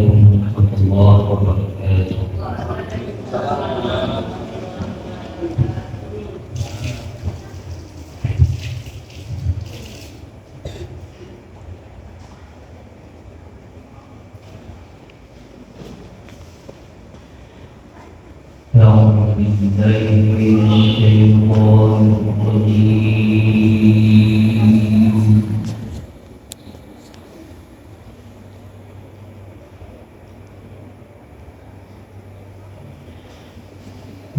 warahmatullahi wabarakatuh. أعوذ بالله من الشيطان الرجيم.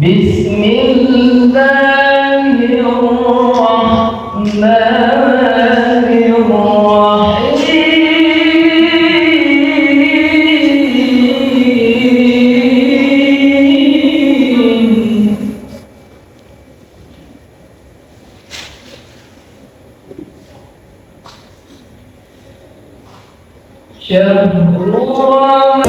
بسم الله الرحمن الرحيم. شهر رمضان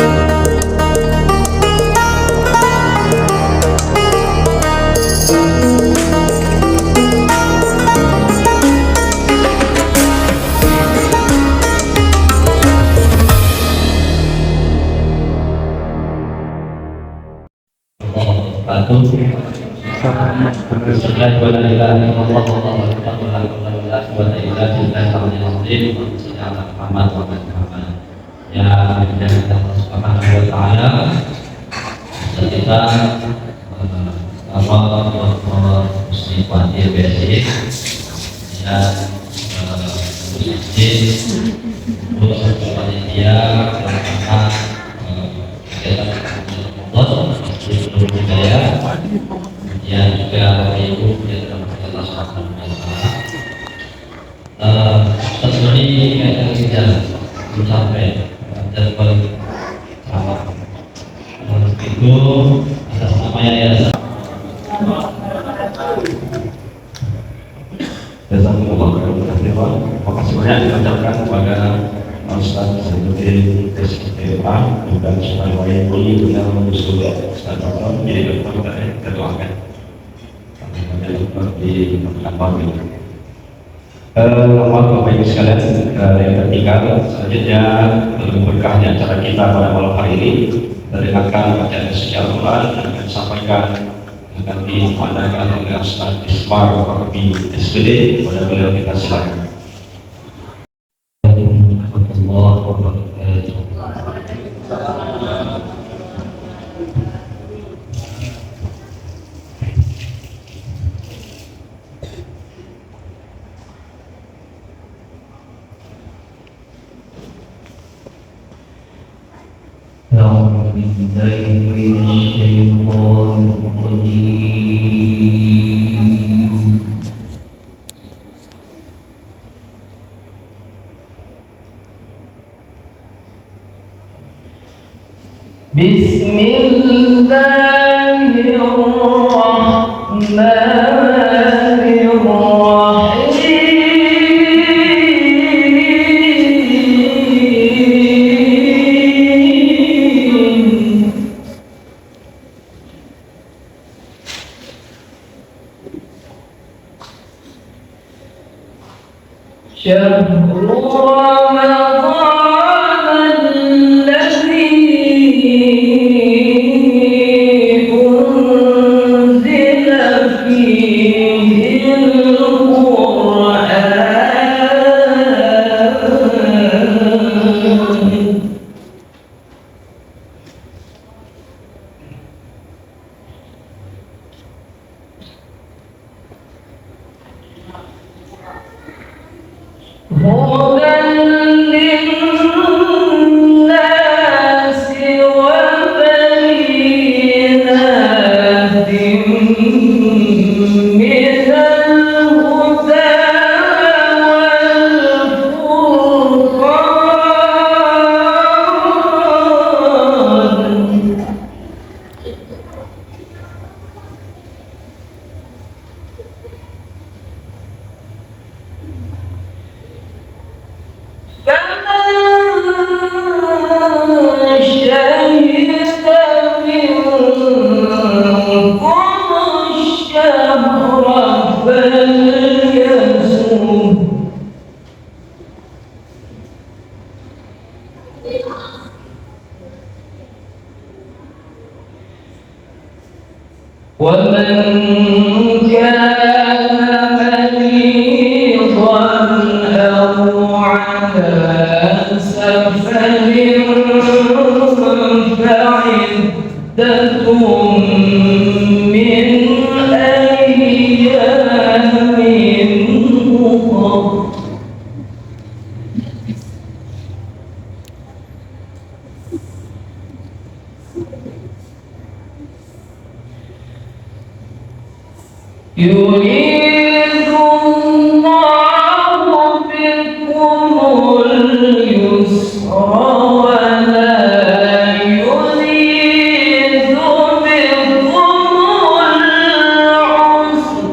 ya juga ibu yang Allah Subhanahu wa taala. Seperti kaitan kita belum sampai dan itu atas nama yayasan. Terima kasih banyak diucapkan kepada Ustaz Zainuddin SPA dan Ustaz Wahyudi yang menyusul Ustaz Doktor. Jadi Doktor kita doakan di kantor ini. Bapak Ibu sekalian yang tertinggal, selanjutnya berkahnya acara kita pada malam hari ini mendengarkan bacaan secara Quran yang akan disampaikan akan dipandankan oleh Ustaz Ismar Rabi SPD. Pada beliau kita silakan. Warahmatullahi wabarakatuh. أعوذ بالله من الشيطان الرجيم. بسم الله الرحمن الرحيم. شهر رمضان الذي أنزل فيه القرآن. هدى ومن كان مريضا أو على سفر فعدة من أيام أخر. يريد الله بكم اليسر ولا يريد بكم العسر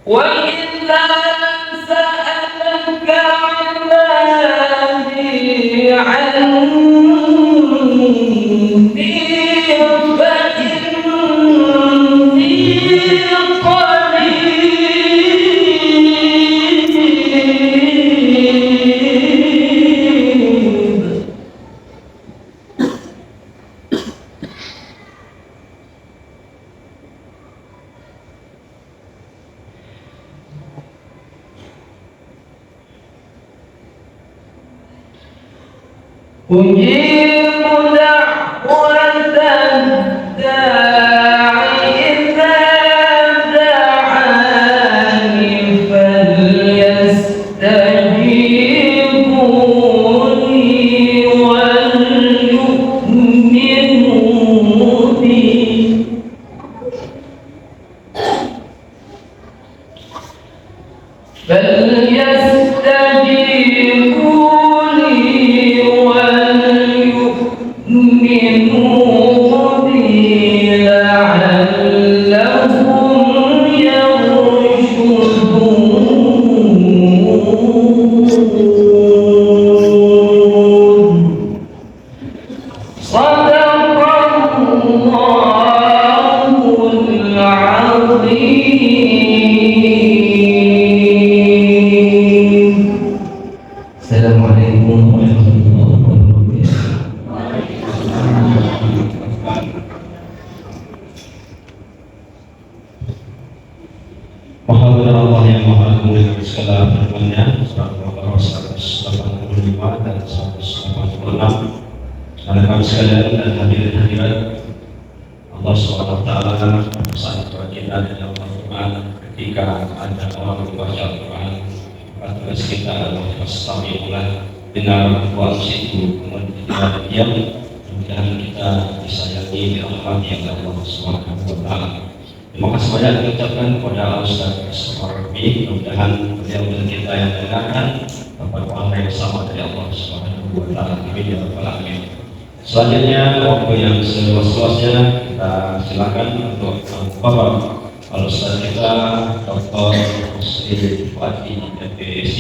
وإذا سألك عبادي عني فإني قريب أجيب دعوة الداع إذا دعاني فليستجيبوا لي وليؤمنوا بي Assalamualaikum warahmatullahi wabarakatuh. Muhammadur Allah yang Maha Agung dengan segala firman-Nya, surat Al-Baqarah 185 dan 186. Anak-anak sekalian dan hadirin hadirat, Allah SWT sangat berkata dalam Al-Quran ketika ada orang membaca Al-Quran, kata kita adalah fastami'ulah, dengar wa ansitu, kemudian diam, mudah-mudahan kita disayangi dirahmati oleh Allah SWT. Terima kasih banyak diucapkan kepada Ustaz Rabi. Mudah-mudahan beliau dan kita yang mendengarkan dapat pahala yang sama dari Allah Subhanahu wa taala. Amin ya rabbal alamin. Selanjutnya waktu yang seluas-luasnya kita silakan untuk Bapak Ustaz kita Dr. Husni Fadi MPSC,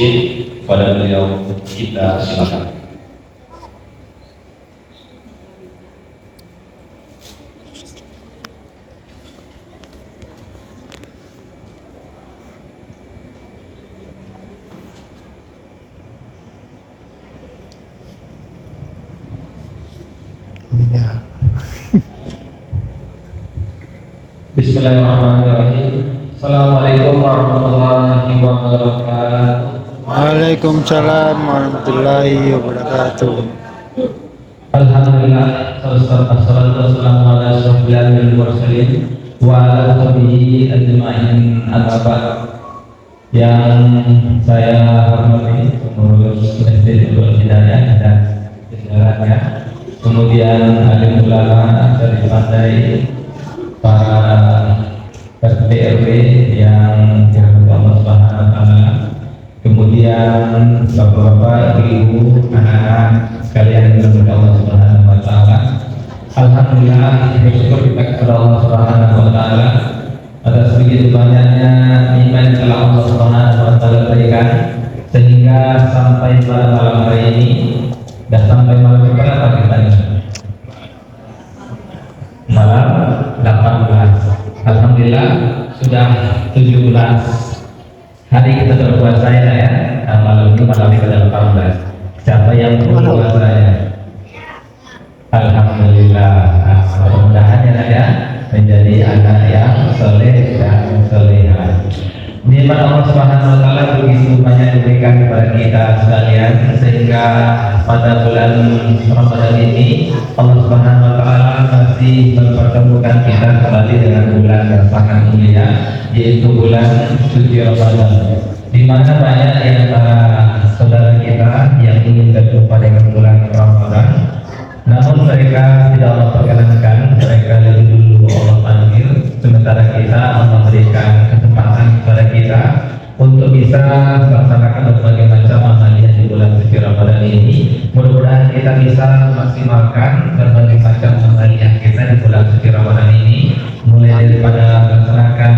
pada beliau kita silakan. Bismillahirrahmanirrahim. Assalamualaikum warahmatullahi wabarakatuh. Waalaikumsalam warahmatullahi wabarakatuh. Alhamdulillah, wassalatu wassalamu ala asyrofil anbiya'i wal mursalin wa ala sahbihi ajma'in, amma ba'd. Yang saya hormati pengurus Masjid Hidayah dan jajarannya, kemudian alim ulama dari pandai, para RT RW yang dirahmati Allah Subhanahu wa taala, kemudian bapak-bapak, ibu, anak-anak sekalian yang dirahmati Allah Subhanahu wa taala. Alhamdulillah, bersyukur kita kepada Allah Subhanahu wa taala atas begitu banyaknya nikmat yang telah Allah Subhanahu wa taala berikan, sehingga sampai pada malam hari ini dan sampai malam berapa kita ini? Malam 18. Alhamdulillah sudah 17 hari kita berpuasa ya. Malam ini malam ke-18. Siapa yang berpuasa ya? Alhamdulillah. Mudah-mudahan ya menjadi anak yang soleh dan solehah. Nikmat Allah Subhanahu wa taala begitu banyak diberikan kepada kita sekalian, sehingga pada bulan Ramadan ini Allah Subhanahu wa taala masih mempertemukan kita kembali dengan bulan yang sangat mulia, yaitu bulan suci Ramadan, di mana banyak di antara saudara kita yang ingin berjumpa dengan bulan Ramadan, namun mereka tidak Allah perkenankan, mereka lebih dulu Allah panggil, sementara kita Allah berikan kesempatan kepada kita untuk bisa melaksanakan berbagai macam amaliyah di bulan suci Ramadan ini. Mudah-mudahan kita bisa maksimalkan berbagai macam amaliyah kita di bulan suci Ramadan ini, mulai daripada melaksanakan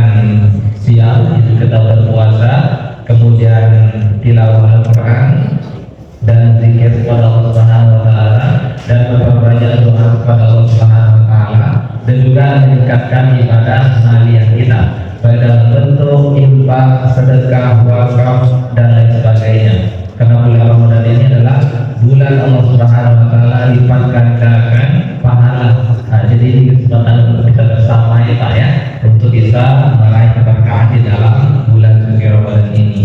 siang itu kita berpuasa, kemudian tilawah Al-Quran dan zikir kepada Allah Subhanahu wa taala, dan memperbanyak doa kepada Allah Subhanahu wa taala, dan juga meningkatkan ibadah amaliyah kita baik dalam bentuk infak, sedekah, wakaf dan lain sebagainya. Karena bulan Ramadan ini adalah bulan Allah Subhanahu wa taala lipat gandakan pahala. Jadi ini kesempatan untuk kita bersama ya Pak ya, untuk bisa meraih keberkahan di dalam bulan suci Ramadan ini.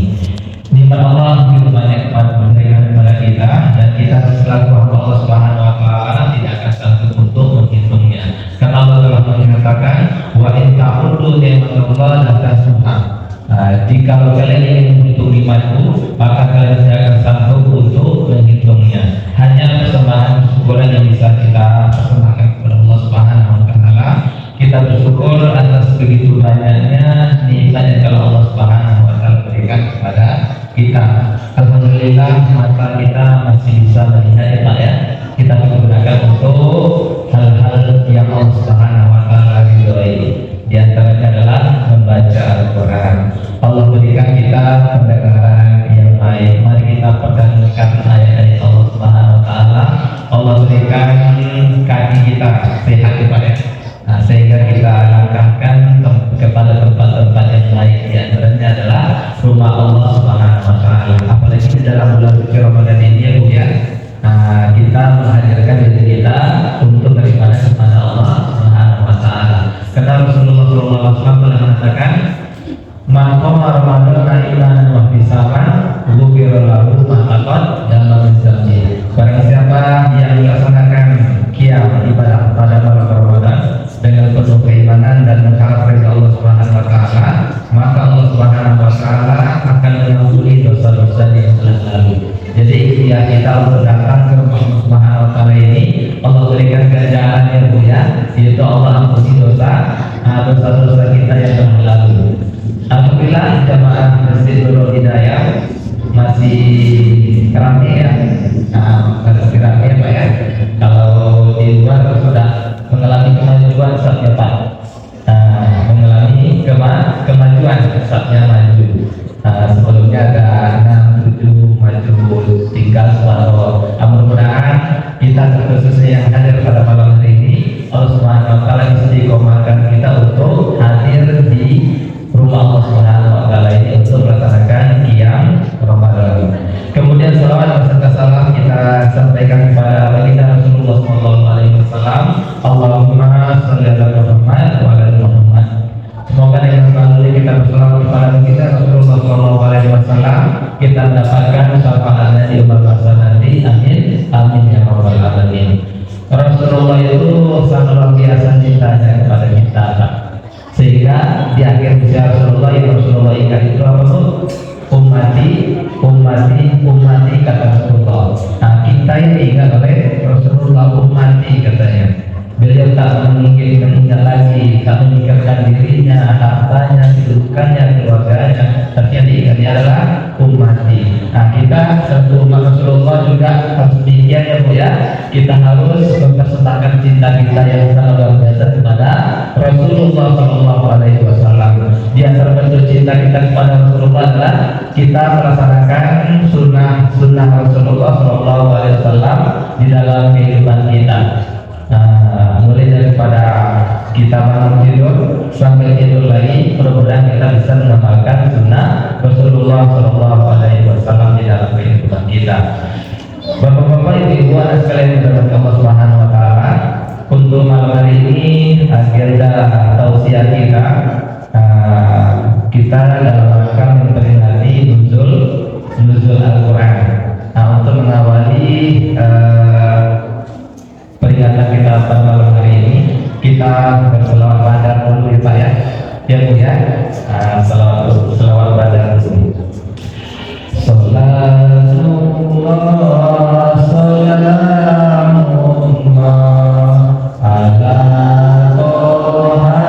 Nikmat Allah begitu banyak memberikan kepada kita, dan kita selaku hamba Allah Subhanahu wa taala tidak akan sanggup untuk menghitungnya. Karena Allah telah mengatakan, wa in ta'uddu ni'matallahi la tuhsuha. Jika kalian ingin menghitung nikmatku, maka kalian tidak akan sanggup untuk menghitungnya. Hanya persembahan syukuran yang bisa kita persembahkan kepada Allah Subhanahu wa taala. Kita bersyukur atas begitu banyaknya nikmat yang telah Allah Subhanahu wa taala berikan kepada kita. Alhamdulillah mata kita masih bisa melihat ya Pak ya. Kita gunakan untuk hal-hal yang Allah Subhanahu wa taala ridhoi. Di antaranya adalah membaca Al-Quran. Allah berikan kita pendengaran yang baik. Mari kita perdengarkan ayat-ayat Allah Subhanahu wa taala. Allah berikan kaki kita sehat kepada sehingga kita langkahkan kepada tempat-tempat yang baik. Di antaranya adalah rumah Allah Subhanahu wa taala. Apalagi di dalam bulan suci Ramadan ini ya Bu ya, kita menghadirkan diri kita untuk beribadah kepada Allah Subhanahu wa taala. Karena Rasulullah SAW telah mengatakan, "Man qama Ramadan imanan wa ihtisaban, ghufira lahu ma taqaddama dalam dzambi." Barang siapa yang melaksanakan qiyam ibadah pada malam Ramadan dengan penuh keimanan dan mengharap ridha Allah Subhanahu wa taala, maka Allah Subhanahu wa taala akan mengampuni dosa-dosa yang telah lalu. Jadi ikhtiar kita untuk datang ke rumah Allah Subhanahu wa taala ini, Allah berikan ganjaran yang mulia, yaitu Allah ampuni dosa-dosa kita yang telah lalu. Alhamdulillah jamaah Masjid Nurul Hidayah masih ramai ya. Masih ramai ya Pak ya. Kalau di luar sudah mengalami kemajuan saatnya Pak, mengalami kemajuan saatnya maju. Sebelumnya ada 6, 7 maju, tinggal suara. Mudah-mudahan kita khususnya yang hadir pada malam hari ini, Allah Subhanahu wa taala bisa dikomarkan kita untuk hadir di rumah Allah Subhanahu wa taala ini untuk melaksanakan qiyam Ramadan. Kemudian salawat beserta salam kita sampaikan kepada baginda Rasulullah SAW. Allahumma shalli ala Muhammad wa ala Muhammad. Semoga dengan selalu kita berselawat cintanya kepada kita. Sehingga di akhir usia Rasulullah yang Rasulullah ingat itu apa tuh? Ummati, ummati, ummati kata Rasulullah. Nah, kita yang diingat oleh Rasulullah ummati katanya. Beliau tak mengingat lagi, tak memikirkan dirinya, hartanya, kedudukannya, keluarganya, tapi yang diingatnya adalah ummati. Nah, kita satu umat Rasulullah juga harus demikian ya Bu ya. Kita harus mempersembahkan cinta kita yang sangat luar biasa kepada Rasulullah SAW. Di antara bentuk cinta kita kepada Rasulullah adalah kita melaksanakan sunnah Rasulullah SAW di dalam kehidupan kita. Mulai daripada kita bangun tidur sampai tidur lagi, mudah-mudahan kita bisa mengamalkan sunnah Rasulullah SAW di dalam kehidupan kita. Bapak-bapak, ibu-ibu, anak sekalian yang dirahmati Allah Subhanahu Wa Taala, untuk malam hari ini agenda tausiah kita dalam rangka memperingati nuzul Al-Quran. Nah, untuk mengawali peringatan kita pada malam hari ini, kita berselawat badar dulu ya Pak ya. Ya Bu ya. Selawat badar dulu. Salatullah salamullah ala toha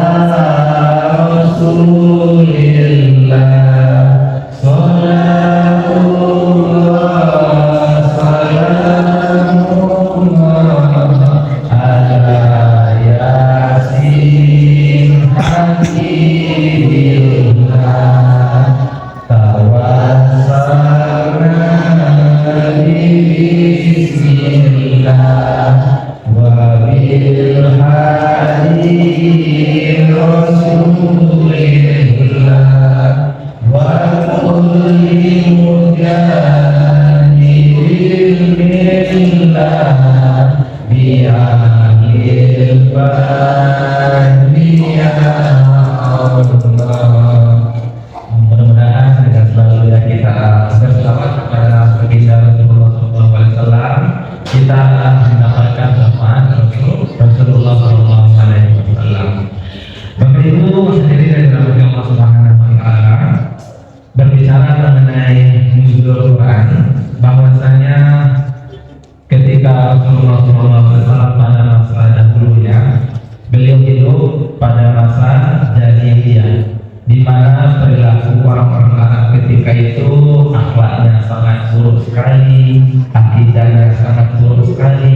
rasulillah. Salatullah salamullah ala yasin hakibillah. Tawassalna bismillah wa bil hadi rasulillah wa kulli mujahidin billah bi ahlil badri ya Allah. Mudah-mudahan dengan selalu kita berselawat kepada baginda Rasulullah SAW, kita mendapatkan syafaat Rasulullah SAW. Bapak Ibu hadirin yang dirahmati Allah Subhanahu Wa Taala, berbicara mengenai nuzul Quran, bahwasanya ketika Rasulullah SAW pada masa dahulunya, beliau hidup pada masa jahiliyah, di mana perilaku orang-orang Arab ketika itu akhlaknya sangat buruk sekali, akidahnya sangat buruk sekali,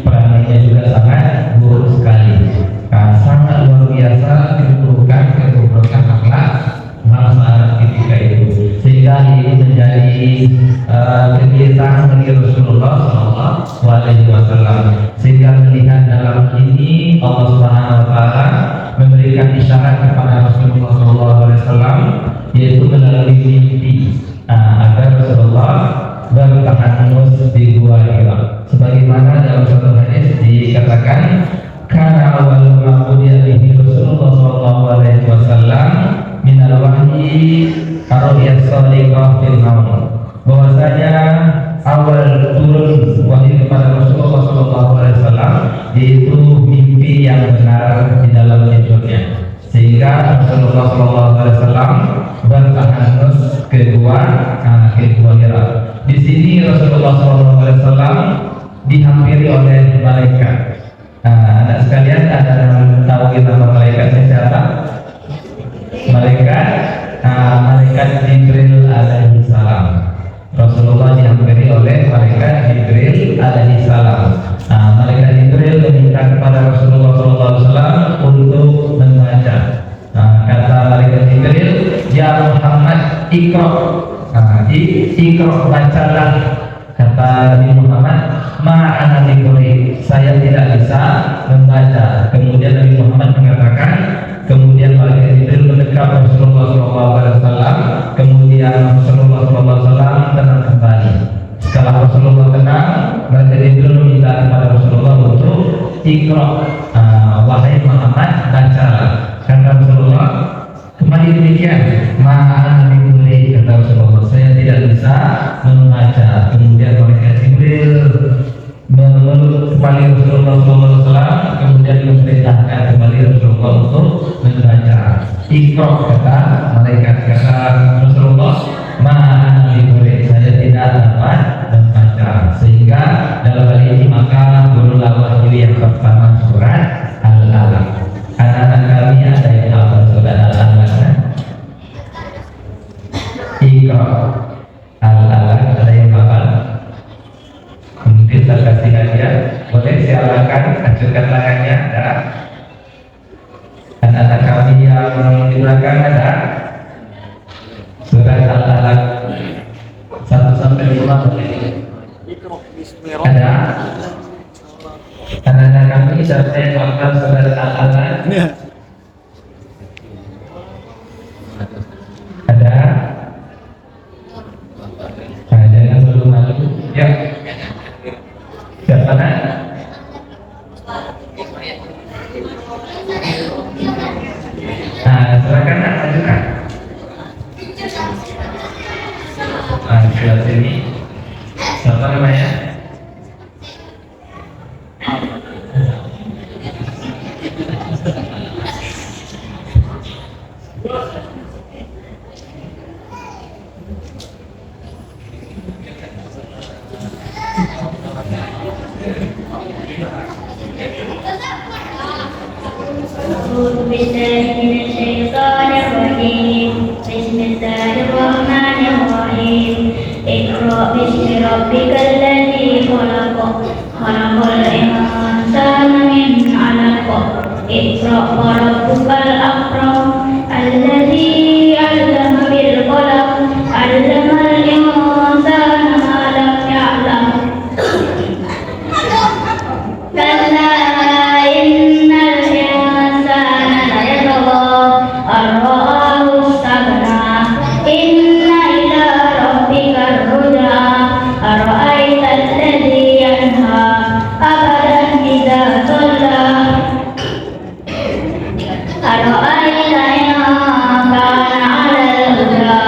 perangainya juga sangat buruk sekali. Nah, sangat luar biasa keburukan akhlak bangsa Arab ketika itu, sehingga ini menjadi kebiasaan bagi Rasulullah SAW. Sehingga melihat dalam ini Allah Subhanahu Wa Taala memberikan isyarat kepada Rasulullah SAW, yaitu melalui mimpi, agar Rasulullah bertahanus di Gua Hira. Sebagaimana dalam satu hadis dikatakan, karena awal ma'budiya bihi Rasulullah SAW minal wahyi ariyas sadiqah fil maun, bahwasanya awal turun wahyu kepada Rasulullah SAW yaitu mimpi yang benar di dalam tidurnya, sehingga Rasulullah SAW bertahanus ke Gua Hira. Di sini Rasulullah SAW dihampiri oleh malaikat. Anak sekalian, ada yang tahu nama malaikatnya siapa? Malaikat Jibril alaihi salam. Rasulullah dihampiri oleh malaikat Jibril alaihi salam. Malaikat Jibril meminta kepada Rasulullah SAW untuk membaca. Kata malaikat Jibril, ya Muhammad, ikra. Ikra, bacalah. Kata Nabi Muhammad, ma'ana biqari, saya tidak bisa membaca. Kemudian Nabi Muhammad mengatakan, kemudian malaikat Jibril mendekat Rasulullah SAW. Kemudian Rasulullah SAW tenang kembali. Setelah Rasulullah tenang, malaikat Jibril meminta kepada Rasulullah untuk ikra, wahai Muhammad, bacalah. Kata Rasulullah, kembali demikian, ma'ana biqari, kata Rasulullah, saya tidak bisa membaca. Kemudian malaikat Jibril memeluk kembali Rasulullah SAW, kemudian memerintahkan kembali Rasulullah untuk membaca. Iqra kata malaikat, kata Rasulullah, maha diboleh, saya tidak dapat membaca. Sehingga dalam hal ini maka turunlah wahyu yang pertama surat Al-Alaq. Anak-anak kami ada yang hafal surat Al-Alaq kan? Iqra Al-Alaq, ada yang hafal? Mungkin terkasih hadiah, boleh silakan ajukan tangannya. Ada anak-anak kami yang di belakang, ada surat Al-Alaq 1 sampai 5 boleh? Ada anak-anak kami siapa yang hafal surat Al-Alaq? Ada? Nah, jangan malu-malu ya. Siapa nak? Nah, silakan nak ajukan. Nah, sebelah sini. Siapa namanya? أعوذ بالله من الشيطان الرجيم بسم الله الرحمن الرحيم اقرأ باسم ربك الذي خلق خلق الإنسان من علق اقرأ وربك الأكرم الذي علم بالقلم علم الإنسان ما لم يعلم كلا إن الإنسان ليطغى أن رآه استغنى إن إلى ربك الرجعى أرأيت الذي ينهى أبدا إذا صلى أرأيت إن كان على الهدى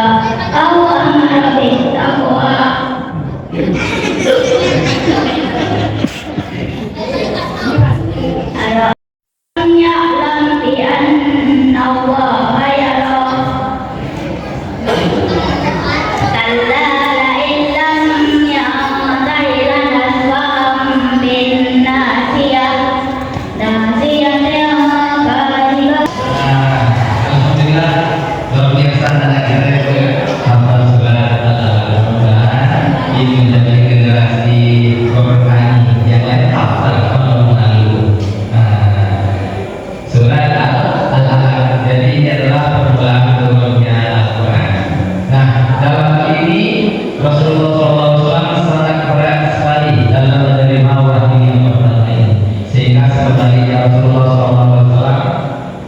أو أمر بالتقوى ألم يعلم بأن الله يرى كلا لئن لم ينته لنسفعا بالناصية ناصية كاذبة. Alhamdulillah luar biasa anak kita itu hafal surat Al-Alaq. Mudah-mudahan ini menjadi generasi Qur'ani yang lain hafal kalau lalu. Surat Al-Alaq, jadi ini adalah permulaan turunnya Al-Quran. Nah, dalam hal ini Rasulullah SAW sangat berat sekali dalam menerima wahyu yang pertama ini, sehingga sebenarnya Rasulullah SAW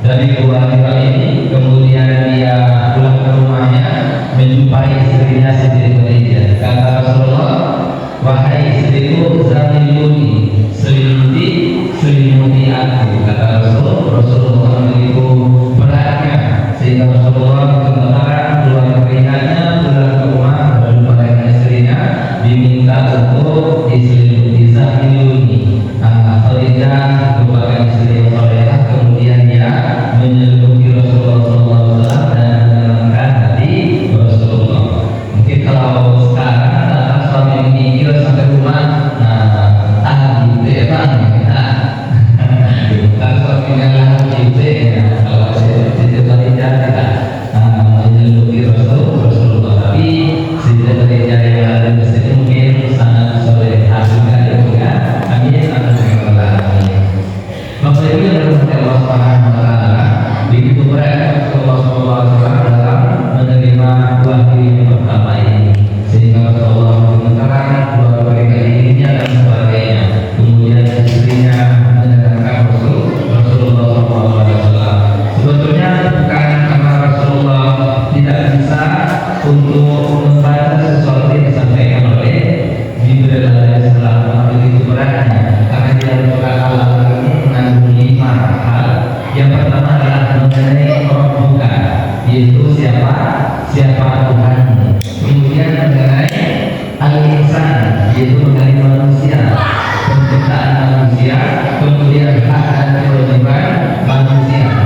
dari dua hari ini kemudian dia pulang ke rumahnya menjumpai istrinya Siti Khadijah. Kata Rasulullah, wahai istriku, zamiluni, selimuti aku. Kata Rasulullah begitu beratnya sehingga Rasulullah kebenaran keluar keringatnya, pulang ke rumah berjumpa dengan istrinya, diminta untuk diselimuti, zamiluni. Khadijah merupakan istri yang salehah, kemudian dia menyelimuti Rasulullah SAW dan menenangkan hati Rasulullah. Mungkin kalau sekarang datang suami meninggal sampai rumah, gitu ya bang, kalau suaminya lah gitu ya, kalau Siti Khadijah kita menyelimuti Rasulullah, tapi Siti Khadijah yang ada di sini mungkin sangat salehah juga ya. Amin, amin. Bapak Ibu yang dirahmati Allah Subhanahu wa taala, begitu berat Allah Subhanahu wa taala dalam menerima wahyu yang pertama ini, sehingga Allah mengatakan bahwa mereka dirinya dan sebagainya. Kemudian istrinya mendengarkan Rasulullah SAW. Sebetulnya bukan karena Rasulullah tidak bisa untuk membaca sesuatu yang disampaikan oleh Jibril alaihissalam, begitu beratnya karena dia merupakan Allah ini mengandung 5 hal. Yang pertama adalah mengenai Rabbuka, yaitu siapa Tuhan. Kemudian mengenai al-insan, yaitu mengenai manusia, penciptaan manusia, kemudian hak dan kewajiban manusia.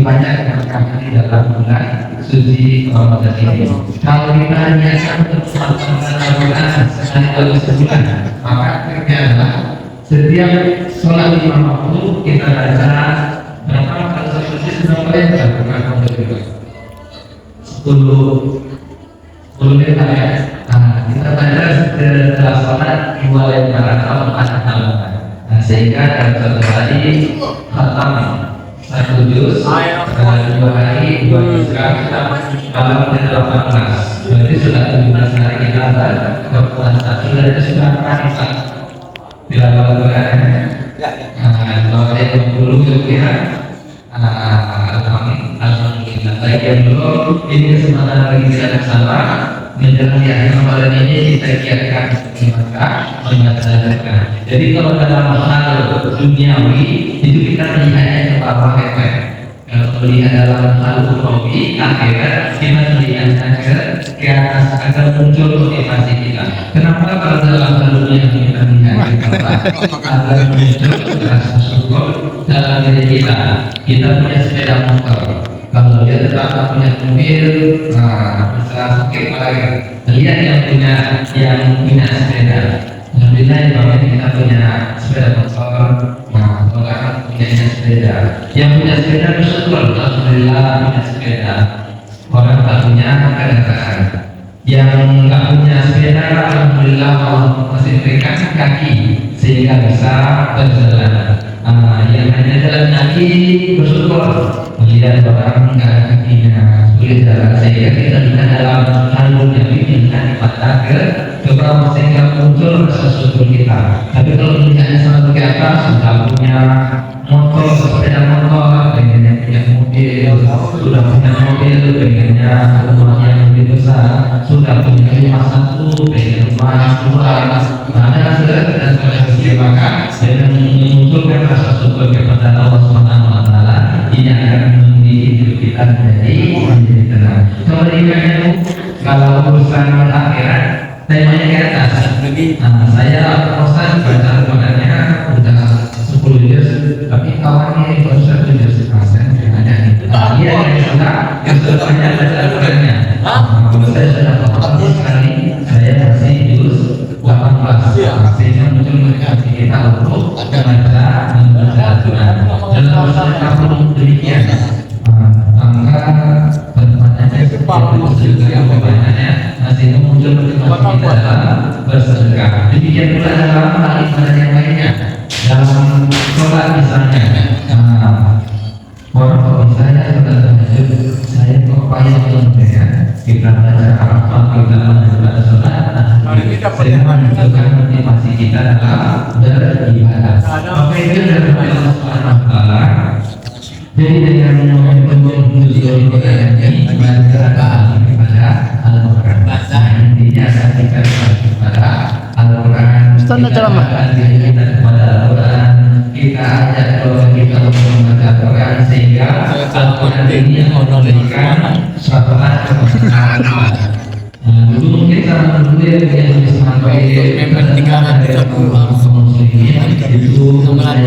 banyak keberkahan di dalam bulan suci Ramadan ini. Kalau kita niatkan untuk melaksanakan Al-Quran sekali dalam sebulan, maka triknya adalah setiap sholat 5 waktu kita baca berapa kali satu suci sudah kalian lakukan untuk 10 menit ya. Kita baca setelah sholat 2 lembar atau 4 halaman. Sehingga dalam satu hari khatam 1 juz, 2 hari 2 juz dalam 18. Berarti sudah 17 hari kita berpuasa. Sudah itu sudah berapa? Bila Al-Quran kalau ada 20 kira alhamdulillah. Baik yang dulu ini kesempatan bagi kita bersama menjelang di akhir Ramadan ini kita giatkan di Mekah menyadarkan. Jadi kalau dalam hal duniawi itu kita melihatnya ke bawah efek. Kalau melihat dalam hal ukhrawi akhirat kita melihatnya ke atas agar muncul motivasi kita. Kenapa kalau dalam hal dunia kita melihat ke bawah agar muncul rasa syukur dalam diri kita. Kita punya sepeda motor. Kalau dia tetap punya mobil, bisa sakit lagi. Lihat yang punya sepeda. Alhamdulillah bahwa kita punya sepeda motor. Orang punya sepeda. Yang punya sepeda bersyukur. Alhamdulillah punya sepeda. Orang tak punya kendaraan. Yang tak punya sepeda, alhamdulillah Allah masih berikan kaki sehingga bisa berjalan. Yang hanya jalan kaki bersyukur. Melihat orang nggak ada kakinya sulit jalan, sehingga kita bisa dalam hal yang ini dipatah ke bawah sehingga muncul rasa syukur kita. Tapi kalau misalnya sama ke atas sudah punya motor, sepeda motor, pengennya punya mobil, sudah punya mobil, pengennya rumah yang lebih besar, sudah punya rumah 1, pengen rumah 2, ada dan sebagainya. Maka dengan memunculkan rasa syukur kepada Allah Subhanahu Wa Taala, ini akan hidup kita menjadi tenang. Kemudian kalau urusan akhirat temanya ke atas. Saya bosan baca Al-Qurannya udah 10 juz, tapi kawannya baru 1 juz ada dia yang suka banyak baca Al-Qurannya. Saya sudah paham sekali, saya masih juz 18. Sehingga muncul motivasi kita untuk membaca Al-Quran. Dalam urusan kamu demikian. Maka pertanyaannya masih muncul motivasi kita dalam bersedekah. Demikian pula dalam hal ibadah yang lainnya. Dalam sholat misalnya, orang kalau misalnya sudah tahajud, saya kok payah ya. Kita baca Arafah, kita baca sholat, saya menunjukkan motivasi kita dalam beribadah. Maka itu dari Allah Subhanahu Wa Taala. Jadi dengan momentum nuzul Quran ini baca kepada Al-Quran. Intinya kita kepada Al-Quran. Kita kepada Al-Quran. Kita ajak keluarga kita untuk membaca Al-Quran sehingga Al-Quran ini memberikan syafaat kepada dulu mungkin sama dulu yang sampai mempertigakan itu dengan sholat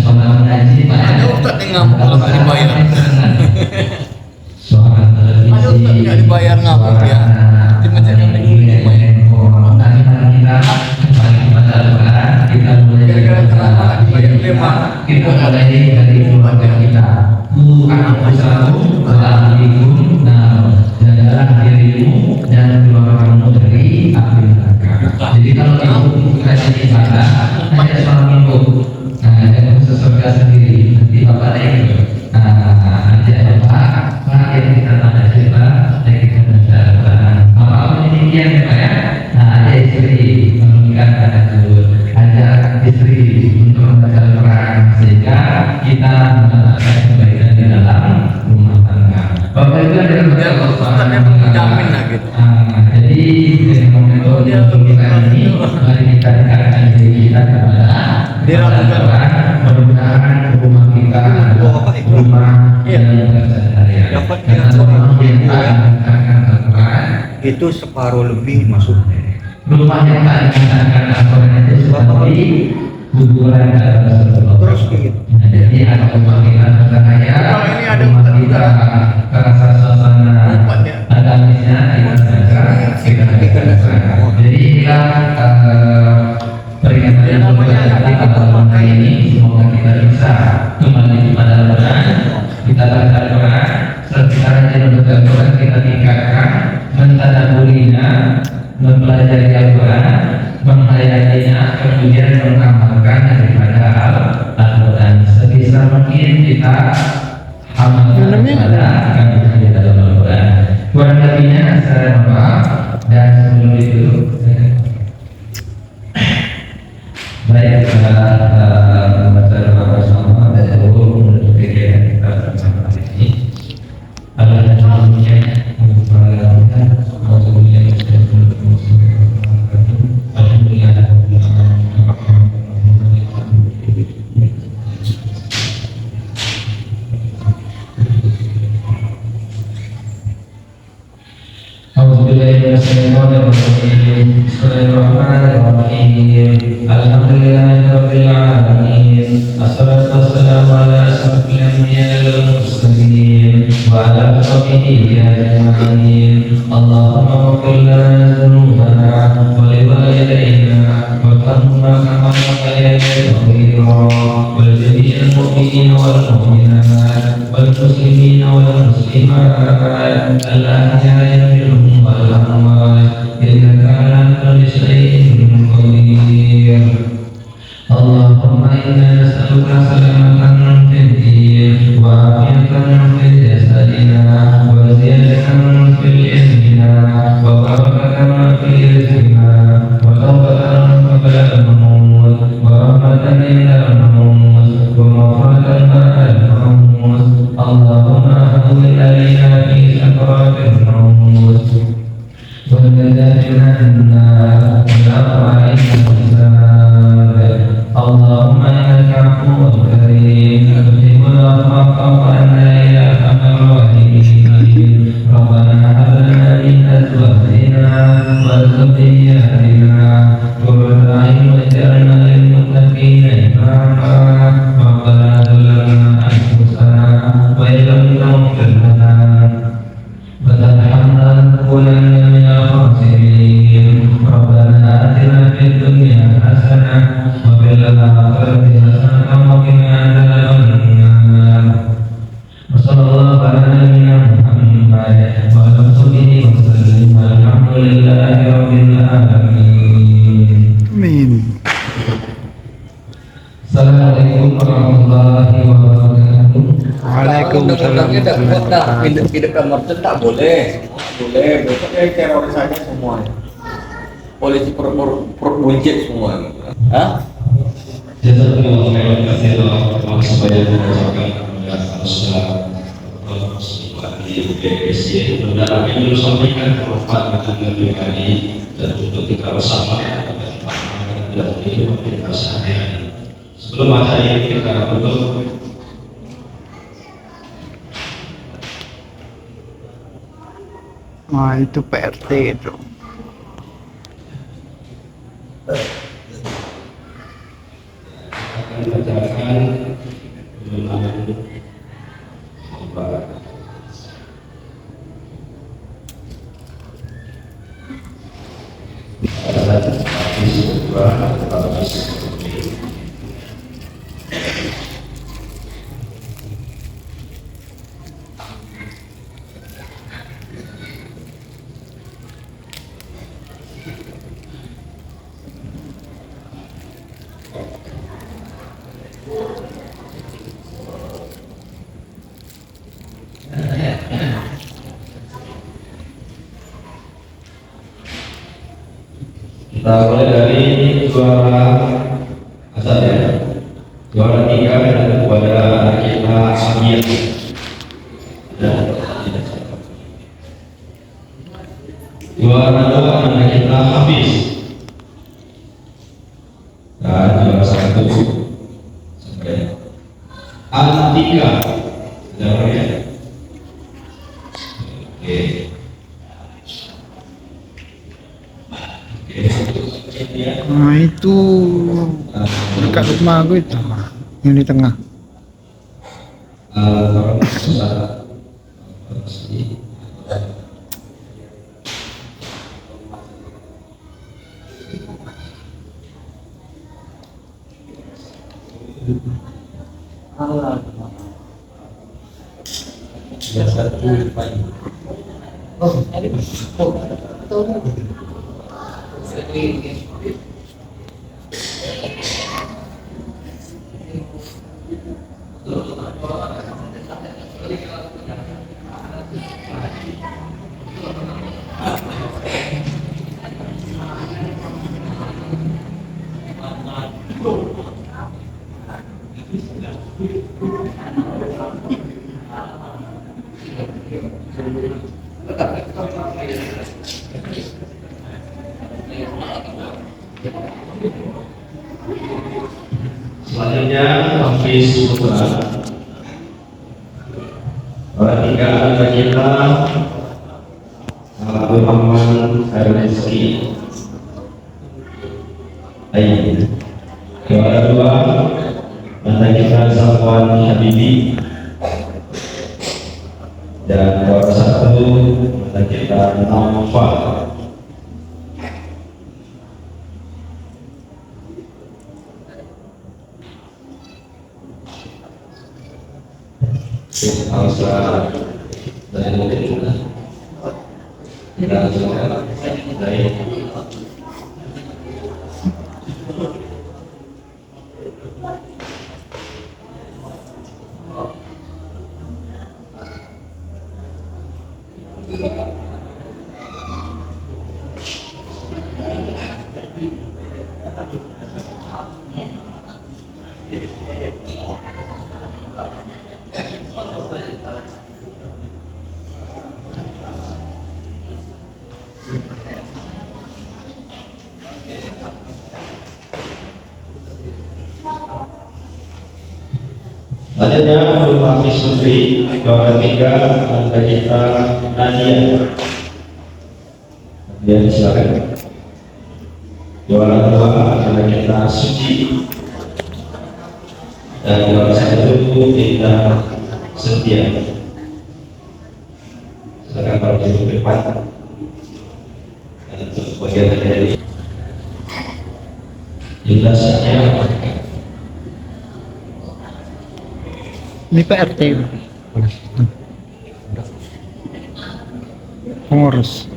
mengaji kalau dibayar suara televisi nggak dibayar ngapur ya dimenjadikan kita mulai kita mulai dari keluarga kita jagalah dirimu dan keluargamu dari api neraka. Jadi kalau ibu rajin ibadah hanya seorang minggu, jangan sesuatu sendiri. Nanti bapak naik, ajak bapak yang kita tanda cerita, naik kita menjalankan. Apa demikian ya pak ya? Ada istri mengingat ada dulu, ajak istri untuk membaca Al-Quran sehingga kita mendapatkan kebaikan di dalam rumah tangga. Bapak itu adalah menjamin lah gitu. Jadi dengan momentum Al-Quran ini, mari kita dekatkan diri kita kepada Al-Quran. Mudah-mudahan rumah kita adalah rumah yang bercahaya. Karena rumah yang menggunakan Al-Quran itu separuh lebih masuknya. Rumah yang tak menggunakan Al-Quran itu seperti kuburan dalam Rasulullah. Terus begitu. Jadi ada rumah kita bercahaya, dalamnya ada akan di dalam Al-Quran. Kurang lebihnya saya mohon maaf, dan sebelum itu baik kita membaca doa bersama dan menutup kegiatan kita bersama ini. Allah dan Rasulnya Bismillahirrahmanirrahim. Alhamdulillahirabbil alamin. Assalatu wassalamu ala asyrafil anbiya'i wal mursalin wa ala sahbihi ajma'in. Allahumma ighfir lana dhunubana wa li walidayna warhamhuma kama rabbayana shaghira wal jami'il mu'minina wal mu'minat wal muslimina wal muslimat al-ahya'i minhum wal amwat innaka ala kulli shay'in qadir. Allahumma inna nas'aluka salamatan fid din wa afiyatan fil jasadina wa ziyadatan fil ilmina wa barakatan fi rizqina wa tawbatan qabla al-maut wa rahmatan inda al-maut wa maghfiratan ba'da al-maut. Allahumma hawwin alaina fi sakaratil maut wa najina minna wa Allahumma innaka afuwwun karim tuhibbul afwa fa'fu anna ya arhamar rahimin. Rabbana hab lana min azwajina wa dhurriyyatina qurrata a'yun waj'alna lil muttaqina imama. Rabbana zalamna anfusana wa illam taghfir lana wa tarhamna lanakunanna minal khasirin. Rabbana atina fid dunya hasanah Amin. Assalamualaikum warahmatullahi wabarakatuh. Waalaikumsalam warahmatullahi wabarakatuh. Hidup kamar itu tak boleh. Boleh. Besok teroris saja semuanya. Polisi buncit semua. Hah? Jazakumullah khairan katsiran. Supaya mengucapkan Rasulullah dan kami sampaikan manfaat bagi kami dan untuk kita bersama dan hidup kita sehari-hari. Sebelum acara ini kita tutup. Wah, itu PRT itu. Akan bacakan kita mulai dari suara asal ya. Suara 3 dan kepada anak kita Amir dan juara 2 anak kita Hafiz dan juara 1 sampai Antika ya. Nah, itu dekat rumah aku itu, yang di tengah. Selanjutnya Hafiz Putra. Orang tiga anak kita Muhammad Rizki. Ayo. Juara dua anak kita Zafwan Habibi. Dan juara satu anak kita Naufal. Alsa dari mungkin kita juga dari selanjutnya untuk Hafiz Putri. Juara tiga anak kita Nadia. Nadia silakan. Juara dua anak kita Suci. Dan juara satu kita Setia. Silakan para juru depan. Dan untuk bagian dari jelasannya. Ini PRT. Pengurus.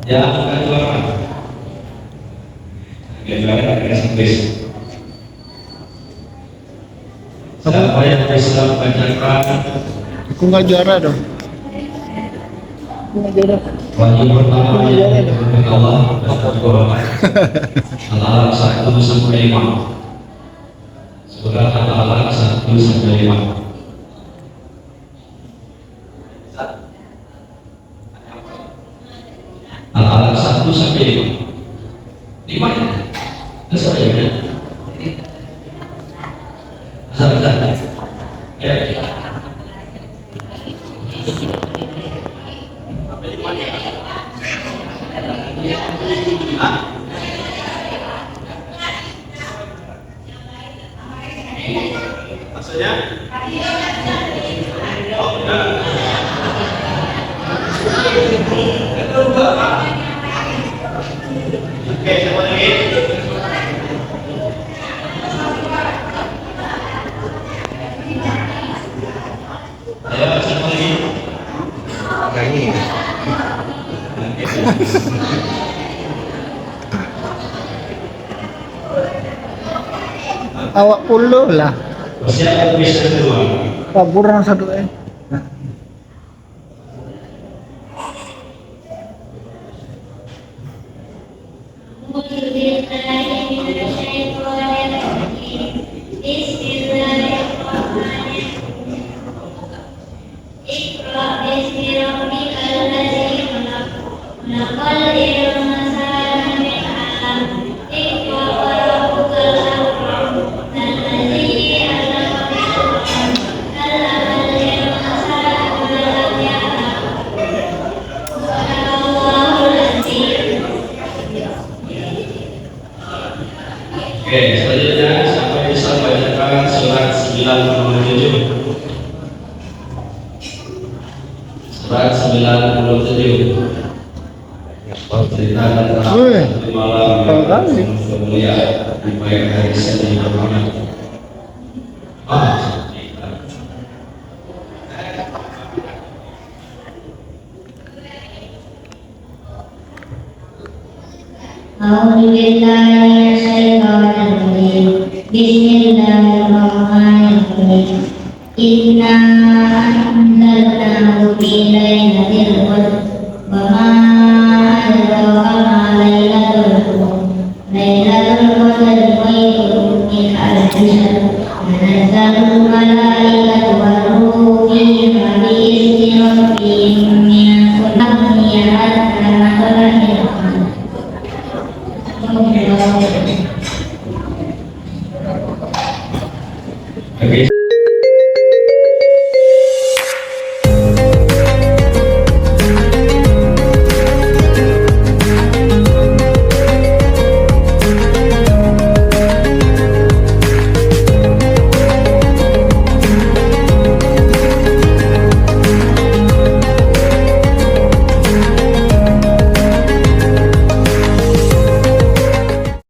Yang kedua, juara bahasa Inggris. Siapa yang bisa membacakan? Aku nggak juara dong. Wajib pertama yang diturunkan Allah Al-Alaq 1 sampai 5. Surah Al-Alaq 1 sampai 5. Al-Alaq 1 sampai 5. 5 ya? Itu saja ya? Salah. Ya. Maksudnya? Oh, enggak. Oke, siapa lagi? Ayo, siapa lagi? Nyanyi. Awak puluh lah. Siapa bisa kedua? Kabur yang satu Sekarang surat 97. Surat 97. Ceritakan tentang Wih, satu malam tahu kali. yang mulia di baik hari Senin Muhammad. أعوذ بالله من الشيطان الرجيم بسم الله الرحمن الرحيم إنا أنزلناه في ليلة القدر وما أدراك ما ليلة القدر ليلة القدر خير من ألف شهر تنزل الملائكة والروح فيها بإذن ربهم من كل أمر حتى مطلع الفجر. Oke.